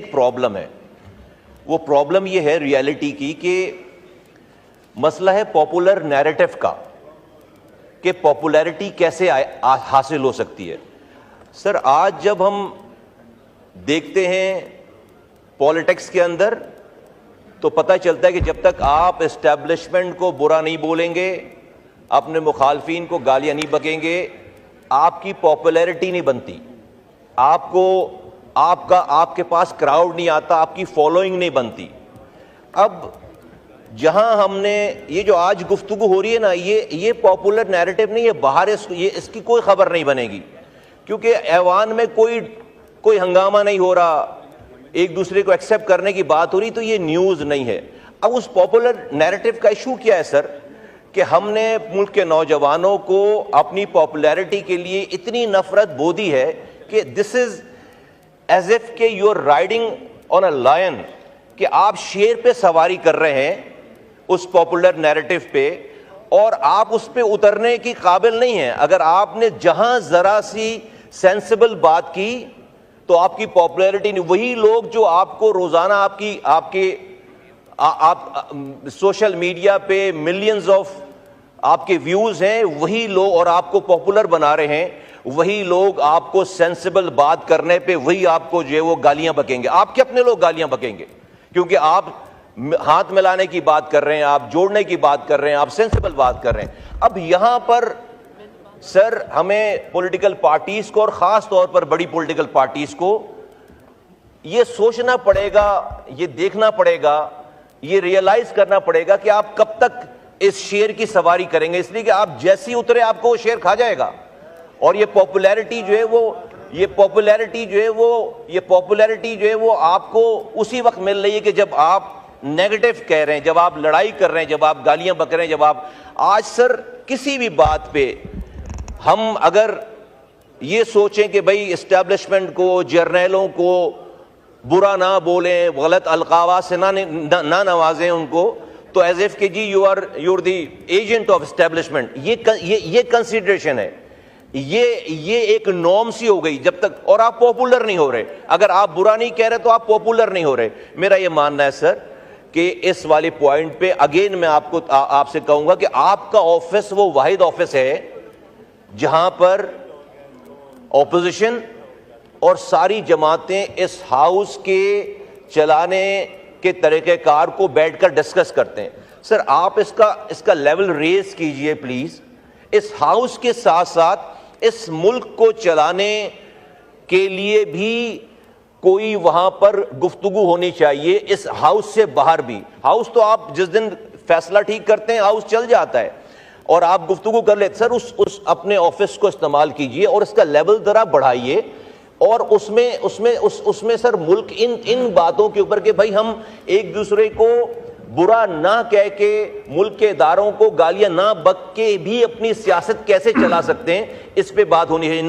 ایک پرابلم ہے، وہ پرابلم یہ ہے ریالٹی کی کہ مسئلہ ہے پاپولر نیریٹو کا کہ پاپولیرٹی کیسے حاصل ہو سکتی ہے۔ سر آج جب ہم دیکھتے ہیں پالیٹکس کے اندر تو پتہ چلتا ہے کہ جب تک آپ اسٹیبلشمنٹ کو برا نہیں بولیں گے، اپنے مخالفین کو گالیاں نہیں بکیں گے، آپ کی پاپولیرٹی نہیں بنتی، آپ کے پاس کراؤڈ نہیں آتا، آپ کی فالوئنگ نہیں بنتی۔ اب جہاں ہم نے یہ جو آج گفتگو ہو رہی ہے نا، یہ پاپولر نیریٹو نہیں ہے، باہر اس کی کوئی خبر نہیں بنے گی، کیونکہ ایوان میں کوئی ہنگامہ نہیں ہو رہا، ایک دوسرے کو ایکسیپٹ کرنے کی بات ہو رہی، تو یہ نیوز نہیں ہے۔ اب اس پاپولر نیریٹو کا ایشو کیا ہے سر کہ ہم نے ملک کے نوجوانوں کو اپنی پاپولیرٹی کے لیے اتنی نفرت بو دی ہے کہ دس از ایز اف کہ you are riding on a line, کہ آپ شیر پہ سواری کر رہے ہیں اس پاپولر نیریٹو پہ، اور آپ اس پہ اترنے کی قابل نہیں ہیں۔ اگر آپ نے جہاں ذرا سی سینسیبل بات کی تو آپ کی پاپولیرٹی نہیں۔ وہی لوگ جو آپ کو روزانہ آپ سوشل میڈیا پہ ملینز آف آپ کے ویوز ہیں، وہی لوگ، اور آپ کو پاپولر بنا رہے ہیں، وہی لوگ آپ کو سینسیبل بات کرنے پہ وہی آپ کو جو ہے وہ گالیاں بکیں گے، آپ کے اپنے لوگ گالیاں بکیں گے، کیونکہ آپ ہاتھ ملانے کی بات کر رہے ہیں، آپ جوڑنے کی بات کر رہے ہیں، آپ سینسیبل بات کر رہے ہیں۔ اب یہاں پر سر ہمیں پولیٹیکل پارٹیز کو، اور خاص طور پر بڑی پولیٹیکل پارٹیز کو یہ سوچنا پڑے گا، یہ دیکھنا پڑے گا، یہ ریئلائز کرنا پڑے گا کہ آپ کب تک اس شیر کی سواری کریں گے، اس لیے کہ آپ جیسی اترے آپ کو وہ شیر کھا جائے گا۔ اور یہ پاپولیرٹی جو ہے وہ آپ کو اسی وقت مل رہی ہے کہ جب آپ نیگیٹو کہہ رہے ہیں، جب آپ لڑائی کر رہے ہیں، جب آپ گالیاں بک رہے ہیں، جب آپ آج سر کسی بھی بات پہ ہم اگر یہ سوچیں کہ بھئی اسٹیبلشمنٹ کو، جرنیلوں کو برا نہ بولیں، غلط القابات سے نہ نوازیں ان کو، تو ایز ایف کہ جی you are the agent of establishment, یہ کنسیڈریشن ہے، یہ ایک نارم سی ہو گئی جب تک، اور آپ پاپولر نہیں ہو رہے۔ اگر آپ برا نہیں کہہ رہے تو آپ پاپولر نہیں ہو رہے۔ میرا یہ ماننا ہے سر کہ اس والے پوائنٹ پہ اگین میں آپ سے کہوں گا کہ آپ کا آفس وہ واحد آفس ہے جہاں پر اپوزیشن اور ساری جماعتیں اس ہاؤس کے چلانے کے طریقہ کار کو بیٹھ کر ڈسکس کرتے ہیں۔ سر آپ اس کا لیول ریز کیجئے پلیز، اس ہاؤس کے ساتھ ساتھ اس ملک کو چلانے کے لیے بھی کوئی وہاں پر گفتگو ہونی چاہیے، اس ہاؤس سے باہر بھی۔ ہاؤس تو آپ جس دن فیصلہ ٹھیک کرتے ہیں ہاؤس چل جاتا ہے اور آپ گفتگو کر لیتے، سر اس اپنے آفس کو استعمال کیجئے اور اس کا لیول ذرا بڑھائیے، اور اس میں سر ملک ان باتوں کے اوپر کہ بھائی ہم ایک دوسرے کو برا نہ کہہ کے، ملک کے اداروں کو گالیاں نہ بک کے بھی اپنی سیاست کیسے چلا سکتے ہیں، اس پہ بات ہونی ہے۔